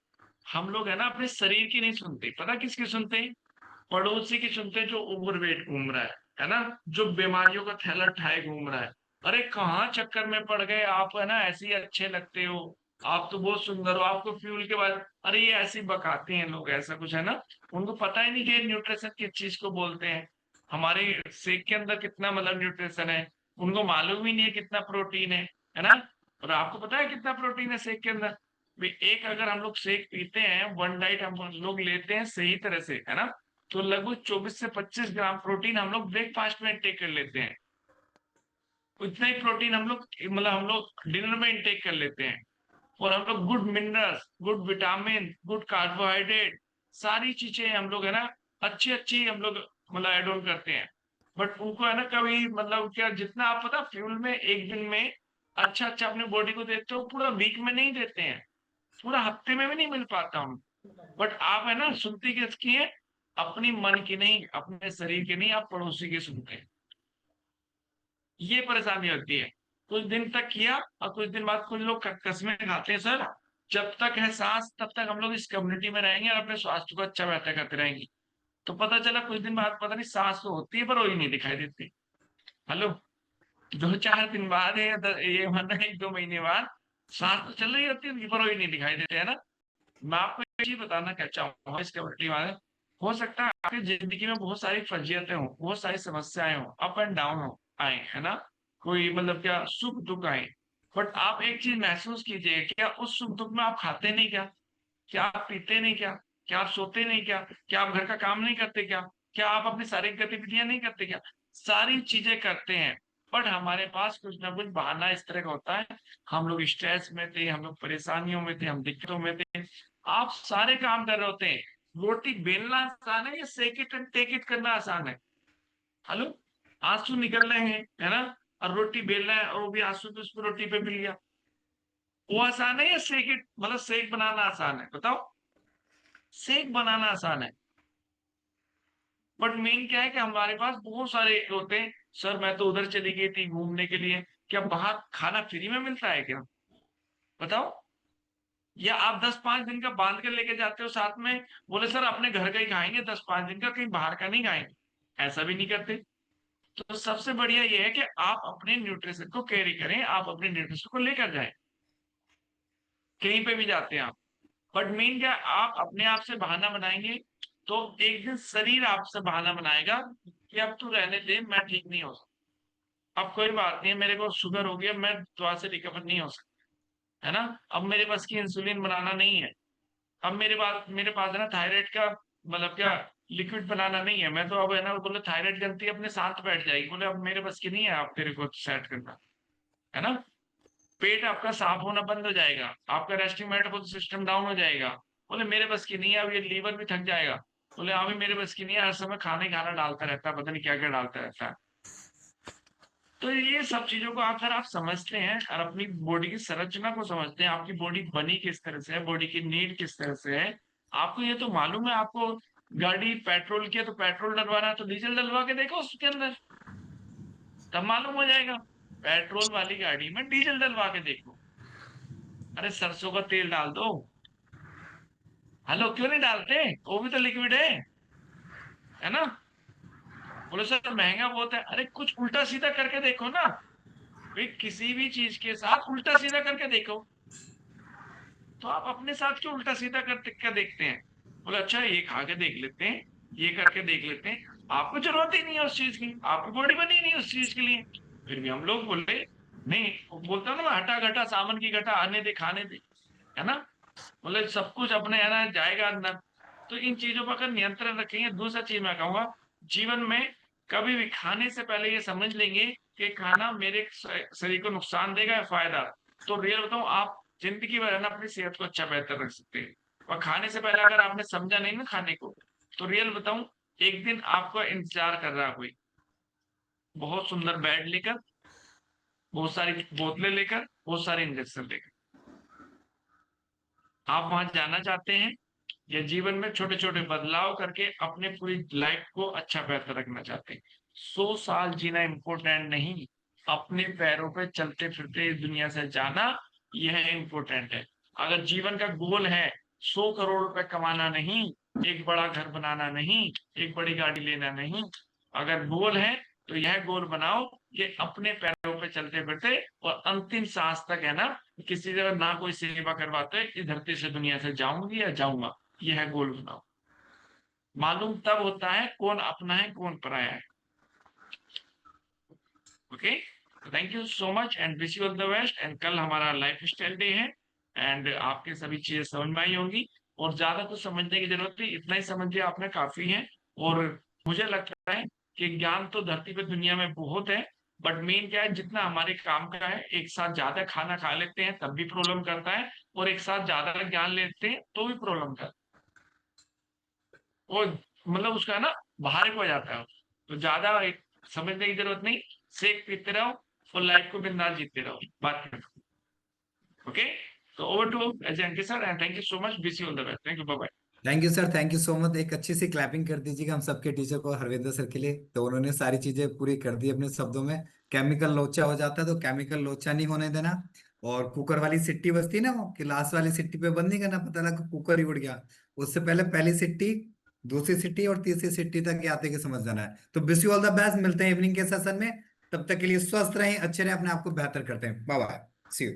हम लोग है ना अपने शरीर की नहीं सुनते। पता किसकी सुनते हैं? पड़ोसी की सुनते हैं, जो ओवरवेट घूम रहा है ना, जो बीमारियों का थैला उठाए घूम रहा है। अरे कहाँ चक्कर में पड़ गए आप, है ना, ऐसे ही अच्छे लगते हो, आप तो बहुत सुंदर हो, आपको फ्यूल के बाद, अरे ये ऐसे ही बकाते हैं लोग, ऐसा कुछ है ना। उनको पता ही नहीं कि न्यूट्रिशन किस चीज को बोलते हैं। हमारे शेक के अंदर कितना मतलब न्यूट्रिशन है, उनको मालूम ही नहीं है कितना प्रोटीन है ना। और आपको पता है कितना प्रोटीन है शेक के अंदर? एक अगर हम लोग शेक पीते हैं, वन डाइट हम लोग लेते हैं सही तरह से, है ना, तो लगभग 24 से 25 ग्राम प्रोटीन हम लोग ब्रेकफास्ट में इंटेक कर लेते हैं। उतना ही प्रोटीन हम लोग डिनर में इंटेक कर लेते हैं। और हम लोग good minerals, good vitamin, good carbohydrate, सारी चीजें हम लोग है ना अच्छी अच्छी हम लोग मतलब एड ऑन करते हैं। बट उनको है ना कभी मतलब क्या, जितना आप पता फ्यूल में एक दिन में अच्छा अच्छा अपने बॉडी को देते हो, पूरा वीक में नहीं देते हैं, पूरा हफ्ते में भी नहीं मिल पाता हम। बट आप है ना सुनती किसकी है? अपनी मन की नहीं, अपने शरीर की नहीं, आप पड़ोसी की सुनते हैं। ये परेशानी होती है। कुछ दिन तक किया और कुछ दिन बाद कुछ लोग कस्में खाते हैं, सर जब तक है सांस तब तक हम लोग इस कम्युनिटी में रहेंगे और अपने स्वास्थ्य को अच्छा बेहतर करते रहेंगे। तो पता चला कुछ दिन बाद पता नहीं सांस तो होती है पर वही नहीं दिखाई देती। हेलो, 2-4 दिन बाद है ये मानना 1-2 महीने बाद सांस तो चल रही होती है पर वही नहीं दिखाई देते, है ना। मैं आपको एक चीज बताना क्या चाहूंगा इस कम्युनिटी वाले, हो सकता है आपकी जिंदगी में बहुत सारी फर्जियतें हो, बहुत सारी समस्याएं हो, अप एंड डाउन हो आए, है ना, कोई मतलब क्या सुख दुख आए। बट आप एक चीज महसूस कीजिए, क्या उस सुख दुख में आप खाते नहीं क्या? क्या आप पीते नहीं क्या? क्या आप सोते नहीं क्या आप घर का काम नहीं करते क्या आप अपनी शारीरिक गतिविधियां नहीं करते क्या? सारी चीजें करते हैं। बट हमारे पास कुछ ना कुछ बहाना इस तरह का होता है, हम लोग स्ट्रेस में थे, हम लोग परेशानियों में थे, हम दिक्कतों में थे। आप सारे काम कर रहे होते हैं, रोटी बेलना आसान है या सेक इट एंड टेक इट करना आसान है? हेलो, आंसू निकल रहे हैं, है ना, और रोटी बेल रहा है और वो भी आंसू तो उसको रोटी पे मिल गया। वो आसान है या सेक इट मतलब सेक बनाना आसान है? बताओ, सेक बनाना आसान है। बट मेन क्या है कि हमारे पास बहुत सारे होते हैं, सर मैं तो उधर चली गई थी घूमने के लिए, क्या बाहर खाना फ्री में मिलता है क्या? बताओ। या आप 10-5 दिन का बांध के लेके जाते हो साथ में, बोले सर अपने घर का ही खाएंगे 10-5 दिन का, कहीं बाहर का नहीं खाएंगे, ऐसा भी नहीं करते। तो सबसे बढ़िया ये है कि आप अपने न्यूट्रिशन को कैरी करें, आप अपने न्यूट्रिशन को लेकर जाएं, कहीं पे भी जाते हैं आप। बट मेन क्या, आप अपने आप से बहाना बनाएंगे तो एक दिन शरीर आपसे बहाना बनाएगा कि अब तू रहने दे, मैं ठीक नहीं हो सकता, अब कोई बात नहीं है, मेरे को शुगर हो गया, मैं दवा से रिकवर नहीं हो सकता, है ना, अब मेरे पास की इंसुलिन बनाना नहीं है, अब मेरे पास है ना थायराइड का मतलब क्या लिक्विड बनाना नहीं है। मैं तो अब है ना बोले थायराइड ग्रंथि अपने साथ बैठ जाएगी। बोले अब मेरे बस की नहीं है आप तेरे को सेट करना, है ना। पेट आपका साफ होना बंद हो जाएगा, आपका रेस्टिंग मेटाबॉलिक सिस्टम डाउन हो जाएगा। बोले मेरे बस की नहीं है, अब ये लीवर भी थक जाएगा। बोले हाँ भी मेरे बस की नहीं है, हर समय खाने खाना डालता रहता है, पता नहीं क्या क्या डालता रहता है। तो ये सब चीजों को अगर आप समझते हैं और अपनी बॉडी की संरचना को समझते हैं, आपकी बॉडी बनी किस तरह से है, बॉडी की नीड किस तरह से है, आपको ये तो मालूम है। आपको गाड़ी पेट्रोल की है तो पेट्रोल डलवाना है तो डीजल डलवा के देखो उसके अंदर, तब मालूम हो जाएगा। पेट्रोल वाली गाड़ी में डीजल डलवा के देखो। अरे सरसों का तेल डाल दो। हेलो, क्यों नहीं डालते, वो भी तो लिक्विड है ना। बोले सर महंगा बहुत है। अरे कुछ उल्टा सीधा करके देखो ना भाई, किसी भी चीज के साथ उल्टा सीधा करके देखो। तो आप अपने साथ क्यों उल्टा सीधा कर देखते हैं। बोले अच्छा ये खा के देख लेते हैं, ये करके देख लेते हैं। आपको जरूरत ही नहीं है उस चीज की, आपकी बॉडी बनी नहीं उस चीज के लिए। फिर भी हम लोग बोले नहीं, बोलता हूं ना हटा घटा सामान की घटा, आने दे खाने दे, है ना। बोले सब कुछ अपने है ना जाएगा अंदर। तो इन चीजों पर अगर नियंत्रण रखेंगे। दूसरा चीज मैं कहूंगा, जीवन में कभी भी खाने से पहले ये समझ लेंगे कि खाना मेरे शरीर को नुकसान देगा या फायदा, तो रियल बताऊं आप जिंदगी भर है ना अपनी सेहत को अच्छा बेहतर रख सकते हैं। और खाने से पहले अगर आपने समझा नहीं ना खाने को, तो रियल बताऊं एक दिन आपको इंतजार कर रहा है कोई बहुत सुंदर बेड लेकर, बहुत सारी बोतलें लेकर, बहुत सारे इंजेक्शन लेकर। आप वहां जाना चाहते हैं या जीवन में छोटे छोटे बदलाव करके अपने पूरी लाइफ को अच्छा बेहतर रखना चाहते हैं। 100 साल जीना इम्पोर्टेंट नहीं, अपने पैरों पे चलते फिरते इस दुनिया से जाना यह इम्पोर्टेंट है। अगर जीवन का गोल है 100 करोड़ रुपए कमाना नहीं, एक बड़ा घर बनाना नहीं, एक बड़ी गाड़ी लेना नहीं, अगर गोल है तो यह गोल बनाओ कि अपने पैरों पे चलते फिरते और अंतिम सांस तक है ना किसी जगह ना कोई सेवा करवाते इस धरती से दुनिया से जाऊंगी या जाऊंगा, यह गोल बनाओ। मालूम तब होता है कौन अपना है कौन पराया है। Okay, thank you so much and wish you all the best. And कल हमारा लाइफ स्टाइल डे है एंड आपके सभी चीजें समझ में आई होंगी और ज्यादा कुछ समझने की जरूरत नहीं, इतना ही समझिए आपने काफी है। और मुझे लगता है कि ज्ञान तो धरती पे दुनिया में बहुत है, बट मेन क्या है जितना हमारे काम का है। एक साथ ज्यादा खाना खा लेते हैं तब भी प्रॉब्लम करता है, और एक साथ ज्यादा ज्ञान लेते हैं तो भी प्रॉब्लम करता है। वो मतलब उसका ना बाहर को जाता है। तो ज्यादा समझने की जरूरत नहीं, सेक पीते रहो और लाइफ को बिंदास जीते रहो, बात करो। ओके, तो over to Ajay sir and thank you so much, wish you all the best, thank you, bye bye. Thank you sir, thank you so much. एक अच्छी सी क्लैपिंग कर दीजिएगा हम सबके टीचर को, हरविंदर सर के लिए। तो उन्होंने सारी चीजें पूरी कर दी अपने शब्दों में। केमिकल लोचा हो जाता है तो केमिकल लोचा नहीं होने देना। और कुकर वाली सिट्टी बजती ना, वो कि लास्ट वाली सिट्टी पे बंद नहीं करना, पता लगा कुकर ही उड़ गया। उससे पहले पहली सिट्टी, दूसरी सिट्टी और तीसरी सिट्टी तक ये आते के समझ जाना है। तो wish you all the best, मिलते हैं इवनिंग के सेशन में। तब तक के लिए स्वस्थ रहें, अच्छे रहें, अपने आप को बेहतर करते हैं। Bye bye, see you.